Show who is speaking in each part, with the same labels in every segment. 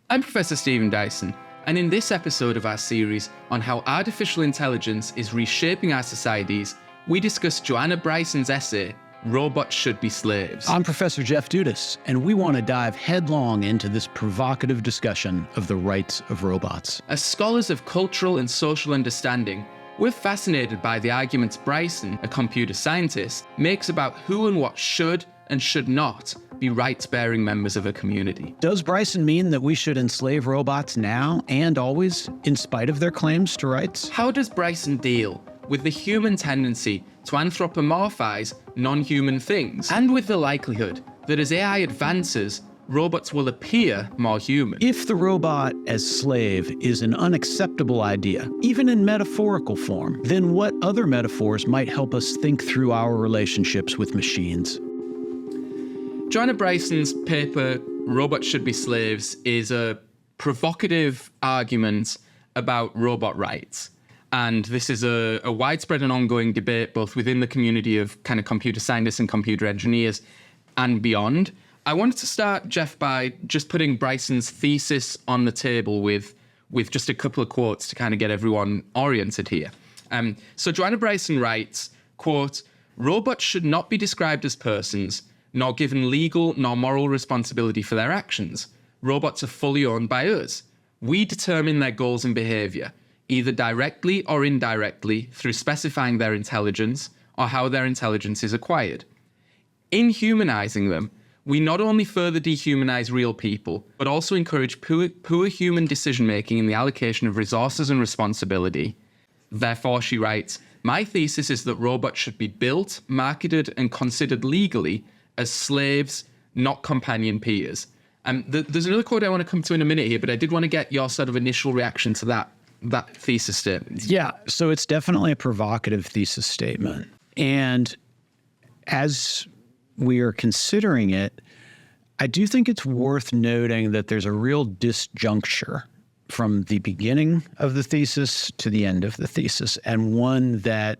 Speaker 1: I'm Professor Stephen Dyson, and in this episode of our series on how artificial intelligence is reshaping our societies, we discuss Joanna Bryson's essay, Robots Should Be Slaves.
Speaker 2: I'm Professor Jeff Dudas, and we want to dive headlong into this provocative discussion of the rights of robots.
Speaker 1: As scholars of cultural and social understanding, we're fascinated by the arguments Bryson, a computer scientist, makes about who and what should and should not be rights-bearing members of a community.
Speaker 2: Does Bryson mean that we should enslave robots now and always, in spite of their claims to rights?
Speaker 1: How does Bryson deal with the human tendency to anthropomorphize non-human things, and with the likelihood that as AI advances, robots will appear more human?
Speaker 2: If the robot as slave is an unacceptable idea, even in metaphorical form, then what other metaphors might help us think through our relationships with machines?
Speaker 1: Joanna Bryson's paper, Robots Should Be Slaves, is a provocative argument about robot rights. And this is a widespread and ongoing debate, both within the community of kind of computer scientists and computer engineers and beyond. I wanted to start, Jeff, by just putting Bryson's thesis on the table with just a couple of quotes to kind of get everyone oriented here. So Joanna Bryson writes, quote, "Robots should not be described as persons, nor given legal nor moral responsibility for their actions. Robots are fully owned by us. We determine their goals and behavior, either directly or indirectly through specifying their intelligence or how their intelligence is acquired. In humanizing them, we not only further dehumanize real people, but also encourage poor human decision-making in the allocation of resources and responsibility. Therefore," she writes, "my thesis is that robots should be built, marketed, and considered legally as slaves, not companion peers." There's another quote I want to come to in a minute here, but I did want to get your sort of initial reaction to that thesis statement.
Speaker 2: Yeah, so it's definitely a provocative thesis statement. And as we are considering it, I do think it's worth noting that there's a real disjuncture from the beginning of the thesis to the end of the thesis, and one that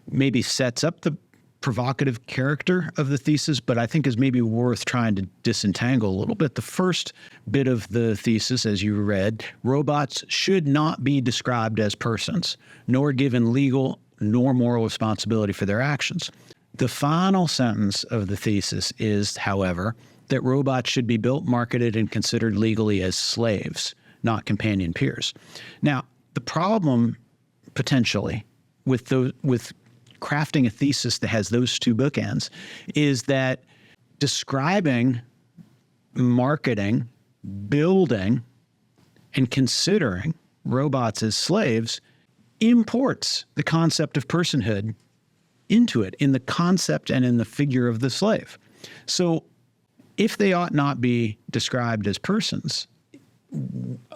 Speaker 2: maybe sets up the provocative character of the thesis, but I think is maybe worth trying to disentangle a little bit. The first bit of the thesis, as you read, robots should not be described as persons, nor given legal nor moral responsibility for their actions. The final sentence of the thesis is, however, that robots should be built, marketed, and considered legally as slaves, not companion peers. Now, the problem potentially with crafting a thesis that has those two bookends is that describing, marketing, building, and considering robots as slaves imports the concept of personhood into it, in the concept and in the figure of the slave. So if they ought not be described as persons,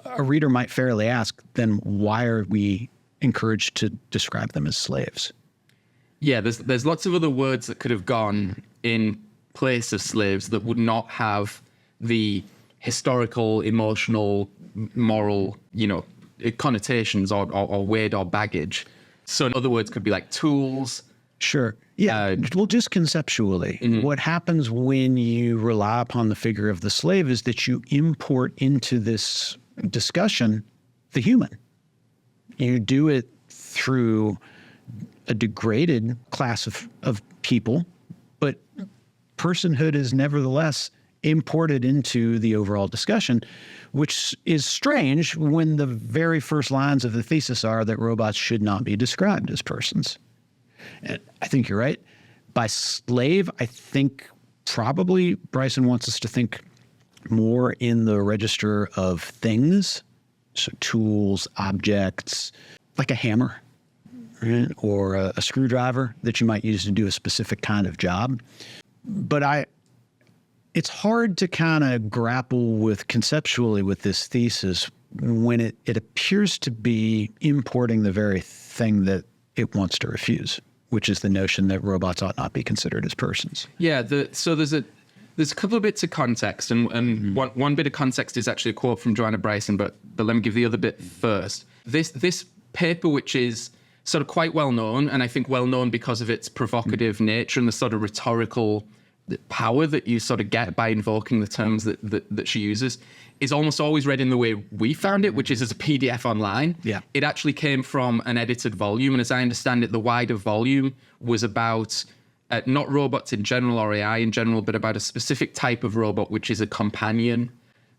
Speaker 2: a reader might fairly ask, then why are we encouraged to describe them as slaves?
Speaker 1: Yeah, there's lots of other words that could have gone in place of slaves that would not have the historical, emotional, moral, connotations or weight or baggage. So in other words, could be like tools.
Speaker 2: Sure. Yeah. Well, just conceptually, what happens when you rely upon the figure of the slave is that you import into this discussion the human. You do it through a degraded class of people, but personhood is nevertheless imported into the overall discussion, which is strange when the very first lines of the thesis are that robots should not be described as persons. And I think you're right. By slave, I think probably Bryson wants us to think more in the register of things, so tools, objects, like a hammer, right? Or a screwdriver that you might use to do a specific kind of job. But it's hard to kind of grapple with conceptually with this thesis when it appears to be importing the very thing that it wants to refuse, which is the notion that robots ought not be considered as persons.
Speaker 1: Yeah, so there's a couple of bits of context, and one bit of context is actually a quote from Joanna Bryson, but let me give the other bit first. This paper, which is sort of quite well known, and I think well known because of its provocative nature and the sort of rhetorical power that you sort of get by invoking the terms that she uses, is almost always read in the way we found it, which is as a PDF online.
Speaker 2: Yeah.
Speaker 1: It actually came from an edited volume. And as I understand it, the wider volume was about not robots in general or AI in general, but about a specific type of robot, which is a companion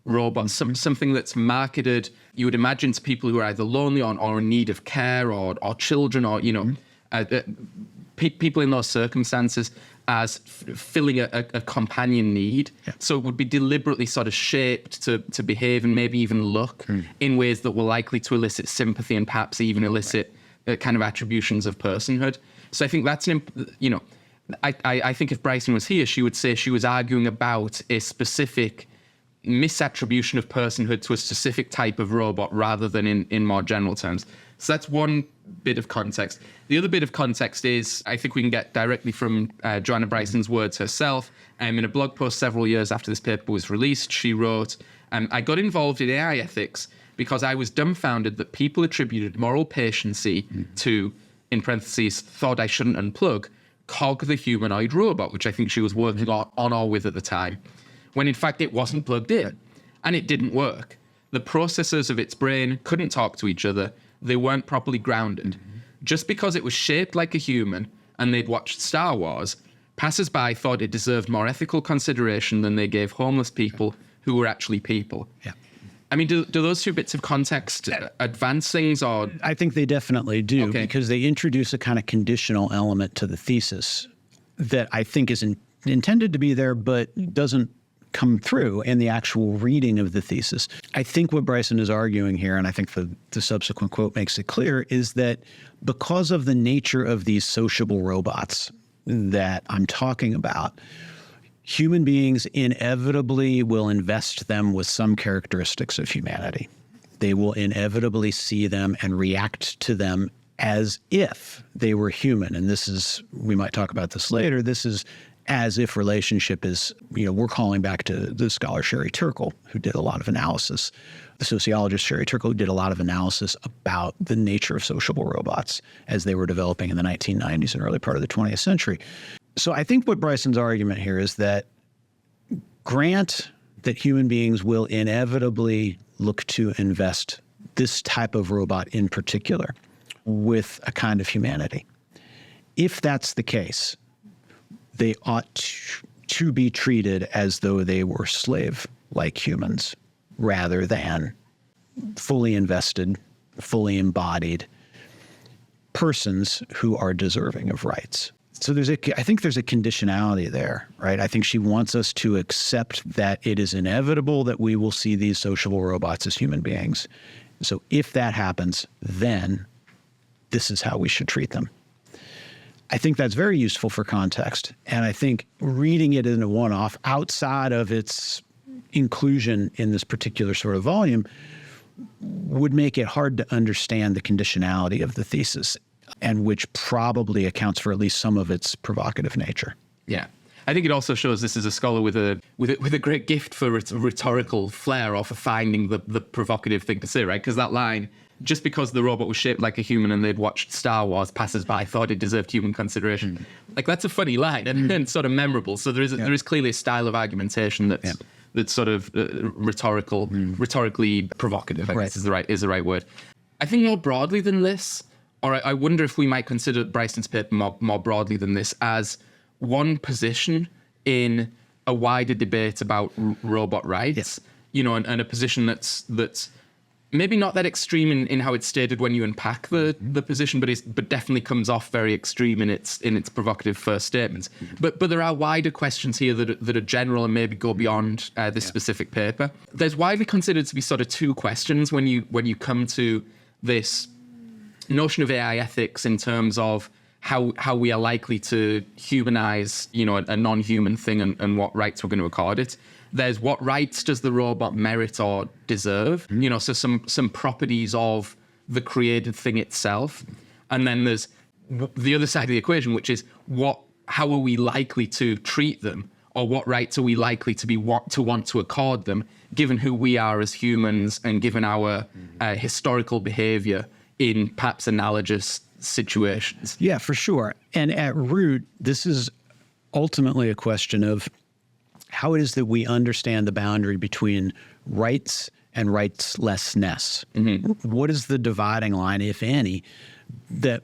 Speaker 1: robot, something that's marketed, you would imagine, to people who are either lonely or in need of care or children or, people in those circumstances as filling a companion need.
Speaker 2: Yeah.
Speaker 1: So it would be deliberately sort of shaped to behave and maybe even look in ways that were likely to elicit sympathy and perhaps even elicit kind of attributions of personhood. So I think that's, I think if Bryson was here, she would say she was arguing about a specific misattribution of personhood to a specific type of robot rather than in more general terms. So that's one bit of context. The other bit of context is, I think we can get directly from Joanna Bryson's words herself. In a blog post several years after this paper was released, she wrote, I got involved in AI ethics because I was dumbfounded that people attributed moral patiency to, in parentheses, thought I shouldn't unplug, cog the humanoid robot, which I think she was working on or with at the time, when in fact it wasn't plugged in and it didn't work. The processors of its brain couldn't talk to each other. They weren't properly grounded. Just because it was shaped like a human and they'd watched Star Wars, passers-by thought it deserved more ethical consideration than they gave homeless people who were actually people.
Speaker 2: Yeah.
Speaker 1: I mean, do those two bits of context advance things, or?
Speaker 2: I think they definitely do, because they introduce a kind of conditional element to the thesis that I think is intended to be there, but doesn't come through in the actual reading of the thesis. I think what Bryson is arguing here, and I think the subsequent quote makes it clear, is that because of the nature of these sociable robots that I'm talking about, human beings inevitably will invest them with some characteristics of humanity. They will inevitably see them and react to them as if they were human. And this is, we might talk about this later, this is as if relationship is, we're calling back to the scholar Sherry Turkle, who did a lot of analysis, the sociologist Sherry Turkle, who did a lot of analysis about the nature of sociable robots as they were developing in the 1990s and early part of the 20th century. So I think what Bryson's argument here is that grant that human beings will inevitably look to invest this type of robot in particular with a kind of humanity. If that's the case, they ought to be treated as though they were slave-like humans rather than fully invested, fully embodied persons who are deserving of rights. So I think there's a conditionality there, right? I think she wants us to accept that it is inevitable that we will see these sociable robots as human beings. So if that happens, then this is how we should treat them. I think that's very useful for context. And I think reading it in a one-off outside of its inclusion in this particular sort of volume would make it hard to understand the conditionality of the thesis, and which probably accounts for at least some of its provocative nature.
Speaker 1: Yeah. I think it also shows this is a scholar with a great gift for rhetorical flair, or for finding the provocative thing to say, right? Because that line, just because the robot was shaped like a human and they'd watched Star Wars, passers-by thought it deserved human consideration. Like, that's a funny line and sort of memorable. So there is clearly a style of argumentation that's sort of rhetorically provocative, I guess is the right word. I think more broadly than this, or I wonder if we might consider Bryson's paper more broadly than this as one position in a wider debate about robot rights, and a position that's maybe not that extreme in how it's stated when you unpack the position, but definitely comes off very extreme in its provocative first statements. But there are wider questions here that are general and maybe go beyond this specific paper. There's widely considered to be sort of two questions when you come to this notion of AI ethics in terms of how we are likely to humanize, a non-human thing and what rights we're going to accord it. There's what rights does the robot merit or deserve? So some properties of the created thing itself. And then there's the other side of the equation, which is how are we likely to treat them, or what rights are we likely to want to accord them, given who we are as humans and given our historical behavior in perhaps analogous situations.
Speaker 2: Yeah, for sure. And at root, this is ultimately a question of how it is that we understand the boundary between rights and rightslessness. What is the dividing line, if any, that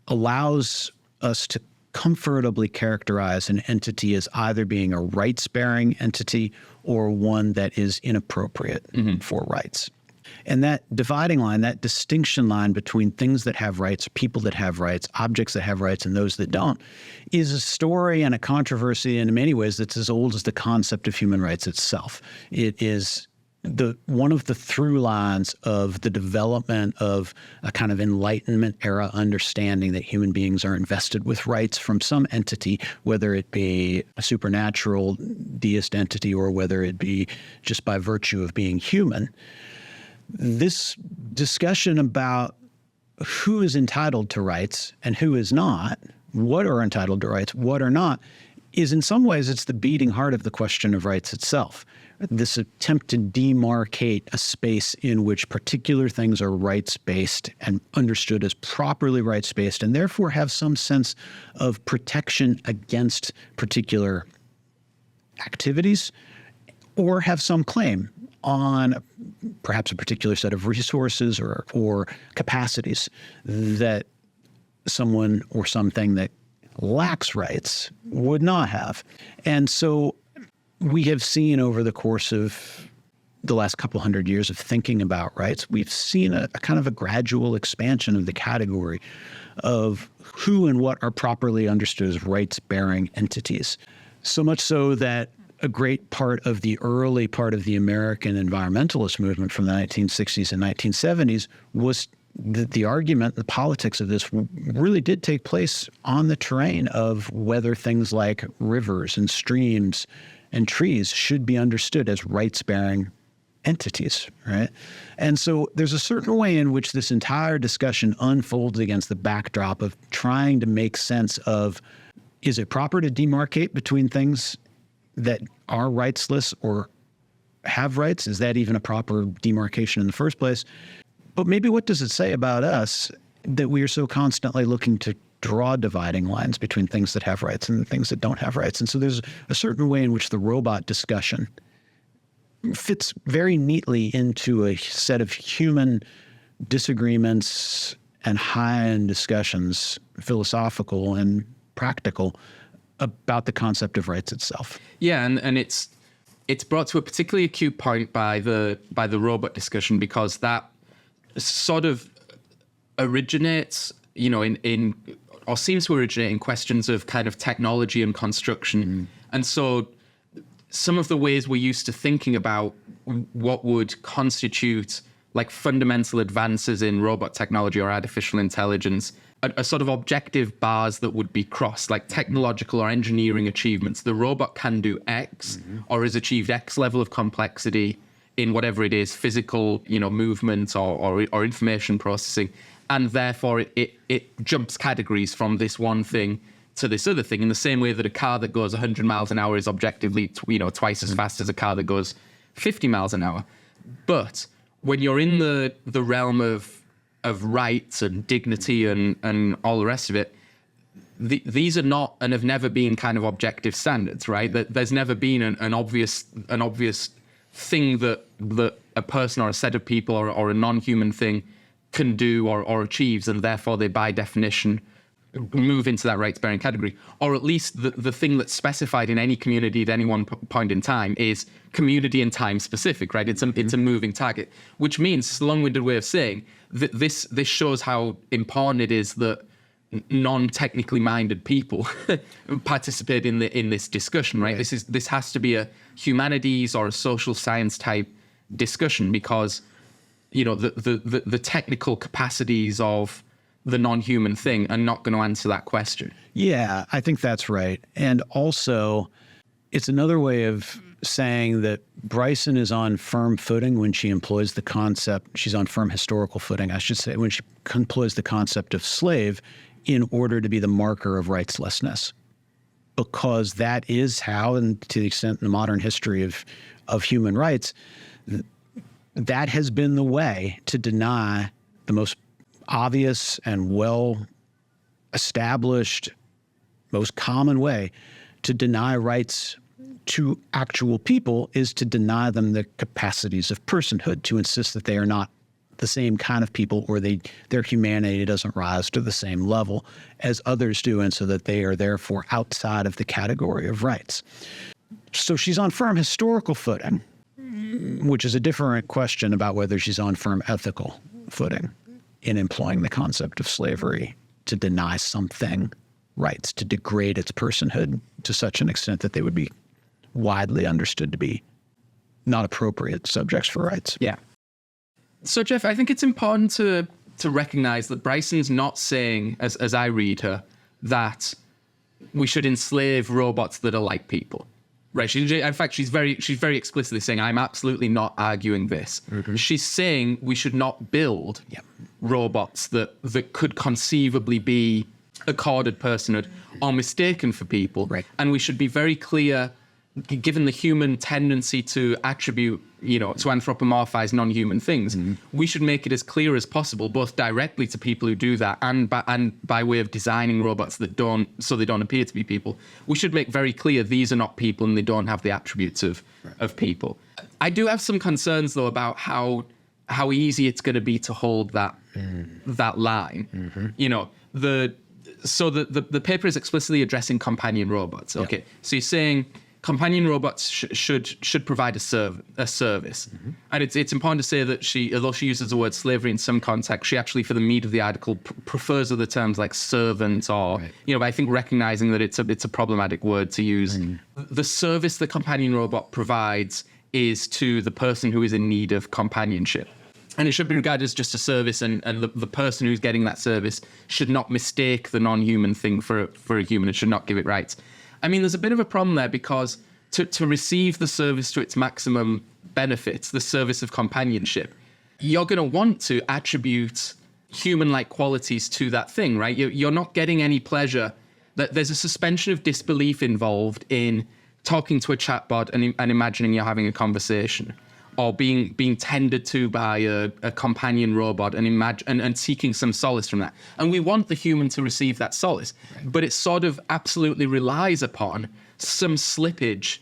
Speaker 2: allows us to comfortably characterize an entity as either being a rights-bearing entity or one that is inappropriate for rights? And that dividing line, that distinction line between things that have rights, people that have rights, objects that have rights, and those that don't, is a story and a controversy in many ways that's as old as the concept of human rights itself. It is one of the through lines of the development of a kind of Enlightenment era understanding that human beings are invested with rights from some entity, whether it be a supernatural deist entity or whether it be just by virtue of being human. This discussion about who is entitled to rights and who is not, what are entitled to rights, what are not, is in some ways it's the beating heart of the question of rights itself. This attempt to demarcate a space in which particular things are rights-based and understood as properly rights-based and therefore have some sense of protection against particular activities or have some claim on perhaps a particular set of resources or capacities that someone or something that lacks rights would not have. And so we have seen over the course of the last couple hundred years of thinking about rights, we've seen a kind of a gradual expansion of the category of who and what are properly understood as rights-bearing entities. So much so that a great part of the early part of the American environmentalist movement from the 1960s and 1970s was the argument, the politics of this really did take place on the terrain of whether things like rivers and streams and trees should be understood as rights-bearing entities, right? And so there's a certain way in which this entire discussion unfolds against the backdrop of trying to make sense of, is it proper to demarcate between things that are rightsless or have rights? Is that even a proper demarcation in the first place? But maybe what does it say about us that we are so constantly looking to draw dividing lines between things that have rights and things that don't have rights? And so there's a certain way in which the robot discussion fits very neatly into a set of human disagreements and high-end discussions, philosophical and practical, about the concept of rights itself.
Speaker 1: Yeah, and it's brought to a particularly acute point by the robot discussion, because that sort of originates, in or seems to originate in questions of kind of technology and construction. And so some of the ways we're used to thinking about what would constitute like fundamental advances in robot technology or artificial intelligence are sort of objective bars that would be crossed, like technological or engineering achievements. The robot can do X or has achieved X level of complexity in whatever it is, physical, movement or information processing. And therefore it jumps categories from this one thing to this other thing, in the same way that a car that goes 100 miles an hour is objectively, twice as fast as a car that goes 50 miles an hour. But when you're in the realm of rights and dignity and all the rest of it, these are not and have never been kind of objective standards, right? There's never been an obvious thing that a person or a set of people or a non-human thing can do or achieves, and therefore they by definition move into that rights-bearing category. Or at least the thing that's specified in any community at any one point in time is community and time specific, right? It's a moving target, which means, it's a long-winded way of saying that this shows how important it is that non-technically minded people participate in this discussion, right? This has to be a humanities or a social science type discussion, because the technical capacities of the non-human thing are not going to answer that question.
Speaker 2: Yeah, I think that's right. And also, it's another way of saying that Bryson is on firm footing when she employs the concept, she's on firm historical footing, I should say, when she employs the concept of slave in order to be the marker of rightslessness. Because that is how, and to the extent in the modern history of human rights, that has been the way to deny the most obvious and well-established, most common way to deny rights to actual people is to deny them the capacities of personhood, to insist that they are not the same kind of people, or their humanity doesn't rise to the same level as others do, and so that they are therefore outside of the category of rights. So she's on firm historical footing, which is a different question about whether she's on firm ethical footing in employing the concept of slavery to deny something rights, to degrade its personhood to such an extent that they would be widely understood to be not appropriate subjects for rights.
Speaker 1: Yeah. So, Jeff, I think it's important to recognize that Bryson's not saying, as I read her, that we should enslave robots that are like people. Right. In fact, she's very explicitly saying, I'm absolutely not arguing this. Mm-hmm. She's saying we should not build robots that could conceivably be accorded personhood or mistaken for people.
Speaker 2: Right.
Speaker 1: And we should be very clear, given the human tendency to attribute, to anthropomorphize non-human things, we should make it as clear as possible, both directly to people who do that and by way of designing robots that don't appear to be people. We should make very clear these are not people and they don't have the attributes of people. I do have some concerns, though, about how easy it's going to be to hold that line. Mm-hmm. The paper is explicitly addressing companion robots. Okay, so you're saying companion robots should provide a service. Mm-hmm. And it's important to say that although she uses the word slavery in some context, she actually, for the meat of the article, prefers other terms like servant or, but I think recognizing that it's a problematic word to use. The service the companion robot provides is to the person who is in need of companionship. And it should be regarded as just a service, and the person who's getting that service should not mistake the non-human thing for a human. It should not give it rights. I mean, there's a bit of a problem there because to receive the service to its maximum benefits, the service of companionship, you're going to want to attribute human-like qualities to that thing, right? You're not getting any pleasure. There's a suspension of disbelief involved in talking to a chatbot and imagining you're having a conversation, or being tended to by a companion robot and seeking some solace from that. And we want the human to receive that solace, but it sort of absolutely relies upon some slippage,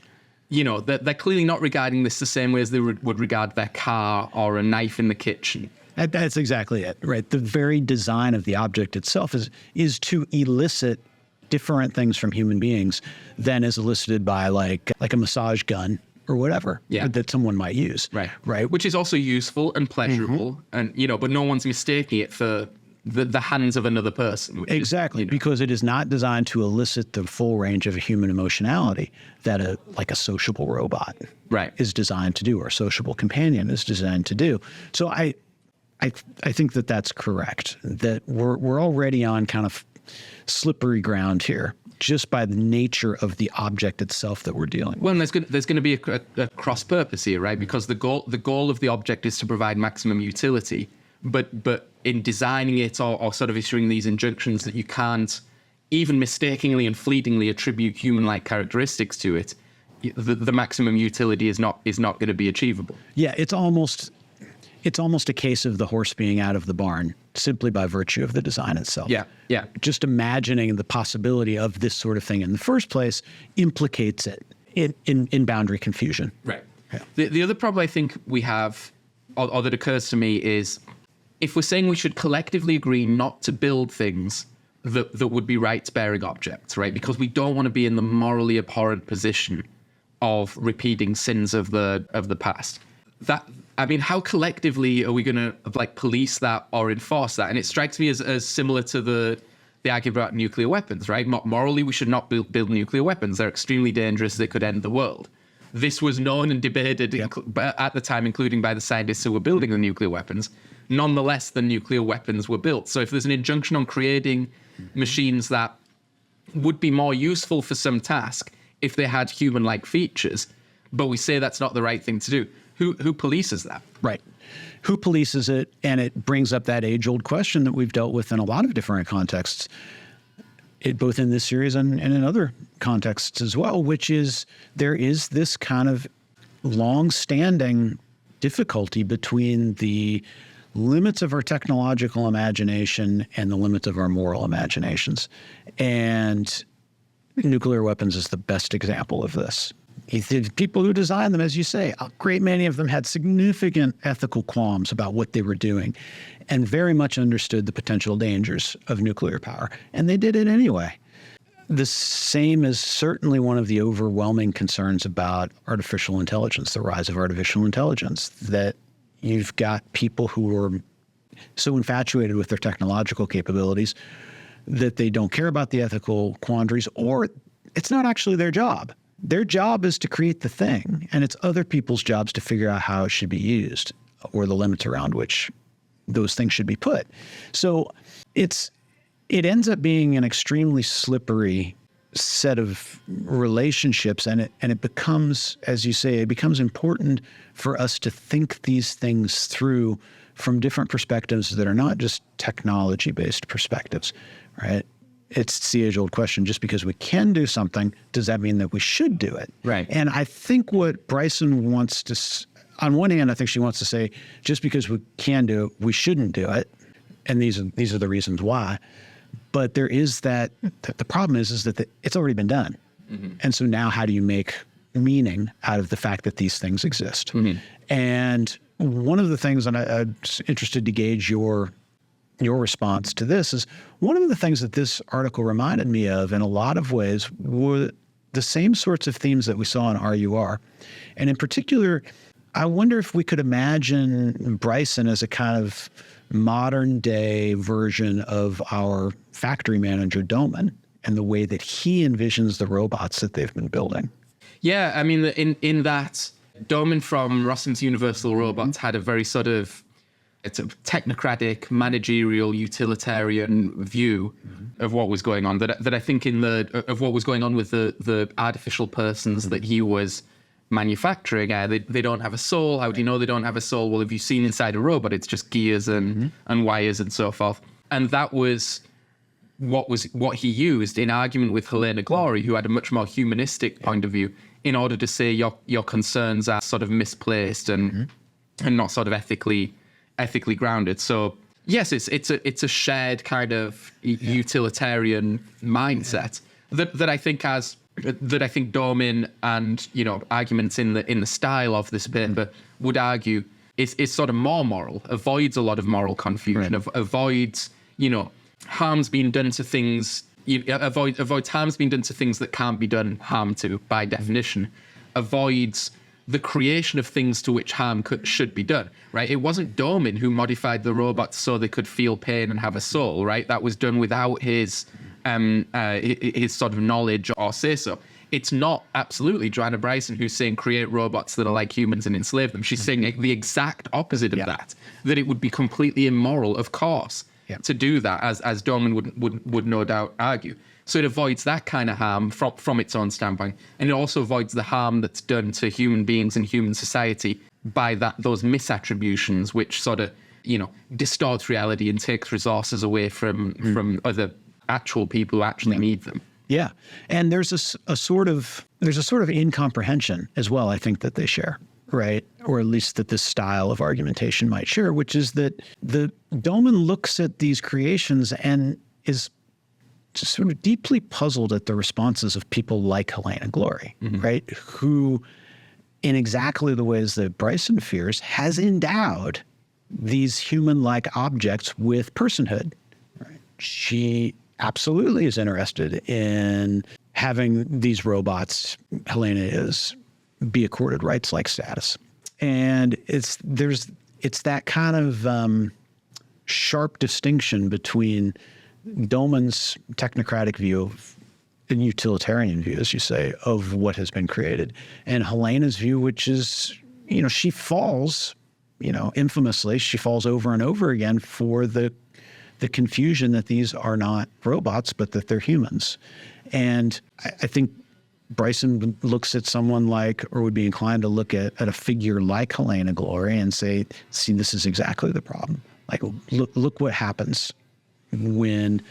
Speaker 1: that they're clearly not regarding this the same way as they would regard their car or a knife in the kitchen.
Speaker 2: That's exactly it, right? The very design of the object itself is to elicit different things from human beings than is elicited by like a massage gun or whatever that someone might use. Right.
Speaker 1: Which is also useful and pleasurable, and but no one's mistaking it for the hands of another person.
Speaker 2: Exactly, because it is not designed to elicit the full range of human emotionality that a sociable robot is designed to do, or a sociable companion is designed to do. So I think that that's correct, that we're already on kind of slippery ground here, just by the nature of the object itself that we're dealing with.
Speaker 1: Well, there's going to be a cross purpose here, right? Because the goal of the object is to provide maximum utility, but in designing it or sort of issuing these injunctions that you can't even mistakenly and fleetingly attribute human-like characteristics to it, the maximum utility is not going to be achievable.
Speaker 2: Yeah, it's almost a case of the horse being out of the barn simply by virtue of the design itself.
Speaker 1: Yeah.
Speaker 2: Just imagining the possibility of this sort of thing in the first place implicates it in boundary confusion.
Speaker 1: Right. Yeah. The other problem I think we have, or that occurs to me, is if we're saying we should collectively agree not to build things that would be rights-bearing objects, right? Because we don't want to be in the morally abhorrent position of repeating sins of the past. How collectively are we going to police that or enforce that? And it strikes me as similar to the argument about nuclear weapons, right? Morally, we should not build nuclear weapons. They're extremely dangerous. They could end the world. This was known and debated at the time, including by the scientists who were building the nuclear weapons. Nonetheless, the nuclear weapons were built. So if there's an injunction on creating machines that would be more useful for some task if they had human-like features, but we say that's not the right thing to do, who polices that?
Speaker 2: Right. Who polices it? And it brings up that age-old question that we've dealt with in a lot of different contexts, both in this series and in other contexts as well, which is there is this kind of long-standing difficulty between the limits of our technological imagination and the limits of our moral imaginations. And nuclear weapons is the best example of this. The people who designed them, as you say, a great many of them had significant ethical qualms about what they were doing and very much understood the potential dangers of nuclear power. And they did it anyway. The same is certainly one of the overwhelming concerns about artificial intelligence, the rise of artificial intelligence, that you've got people who are so infatuated with their technological capabilities that they don't care about the ethical quandaries, or it's not actually their job. Their job is to create the thing, and it's other people's jobs to figure out how it should be used or the limits around which those things should be put. So it ends up being an extremely slippery set of relationships, and it becomes, as you say, it becomes important for us to think these things through from different perspectives that are not just technology-based perspectives, right? It's the age-old question, just because we can do something, does that mean that we should do it?
Speaker 1: Right.
Speaker 2: And I think what Bryson wants to, on one hand, I think she wants to say, just because we can do it, we shouldn't do it. And these are the reasons why. But there is that, the problem is that it's already been done. Mm-hmm. And so now how do you make meaning out of the fact that these things exist? Mm-hmm. And one of the things, and I'm interested to gauge your response to this, is one of the things that this article reminded me of in a lot of ways were the same sorts of themes that we saw in RUR. And in particular, I wonder if we could imagine Bryson as a kind of modern day version of our factory manager, Doman, and the way that he envisions the robots that they've been building.
Speaker 1: Yeah, I mean, in that, Doman from Rossum's Universal Robots had a very sort of, it's a technocratic, managerial, utilitarian view of what was going on. That I think of what was going on with the artificial persons that he was manufacturing. They don't have a soul. How do you know they don't have a soul? Well, have you seen inside a robot? It's just gears and wires and so forth. And that was what he used in argument with Helena Glory, who had a much more humanistic point of view, in order to say your concerns are sort of misplaced and not sort of ethically grounded. So yes, it's a shared kind of utilitarian mindset that I think Doman and arguments in the style of this paper would argue is sort of more moral, avoids a lot of moral confusion, avoids harm's being done to things. Avoids harm's being done to things that can't be done harm to by definition, avoids the creation of things to which harm should be done, right? It wasn't Doman who modified the robots so they could feel pain and have a soul, right? That was done without his sort of knowledge or say so. It's not absolutely Joanna Bryson who's saying create robots that are like humans and enslave them. She's saying the exact opposite of that it would be completely immoral, of course, to do that, as Doman would no doubt argue. So it avoids that kind of harm from its own standpoint. And it also avoids the harm that's done to human beings and human society by those misattributions, which sort of, distorts reality and takes resources away from other actual people who actually need them.
Speaker 2: Yeah. And there's a sort of incomprehension as well, I think, that they share, right? Or at least that this style of argumentation might share, which is that the Doman looks at these creations and is just sort of deeply puzzled at the responses of people like Helena Glory, right? Who, in exactly the ways that Bryson fears, has endowed these human-like objects with personhood. Right? She absolutely is interested in having these robots, Helena is, be accorded rights-like status. And it's that kind of sharp distinction between Doman's technocratic view and utilitarian view, as you say, of what has been created, and Helena's view, which is, she falls, infamously, she falls over and over again for the confusion that these are not robots, but that they're humans. And I think Bryson looks at someone like, or would be inclined to look at a figure like Helena Glory and say, see, this is exactly the problem. Like, look what happens when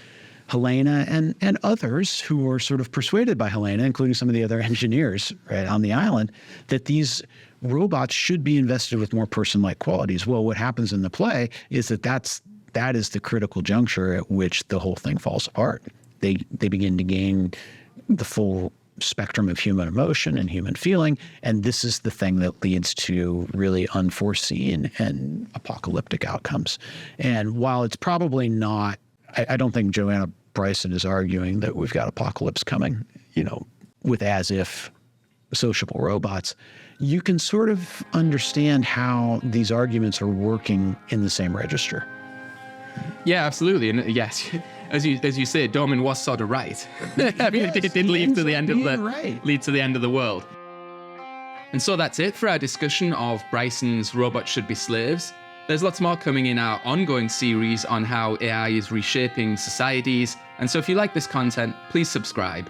Speaker 2: Helena and others who are sort of persuaded by Helena, including some of the other engineers right on the island, that these robots should be invested with more person-like qualities. Well, what happens in the play is that is the critical juncture at which the whole thing falls apart. They begin to gain the full spectrum of human emotion and human feeling. And this is the thing that leads to really unforeseen and apocalyptic outcomes. And while it's probably not, I don't think Joanna Bryson is arguing that we've got apocalypse coming, with as if sociable robots. You can sort of understand how these arguments are working in the same register.
Speaker 1: Yeah, absolutely. And yes, as you say, Dorman was sort of right. I mean, it did lead to the end of the world. And so that's it for our discussion of Bryson's Robots Should Be Slaves. There's lots more coming in our ongoing series on how AI is reshaping societies. And so if you like this content, please subscribe.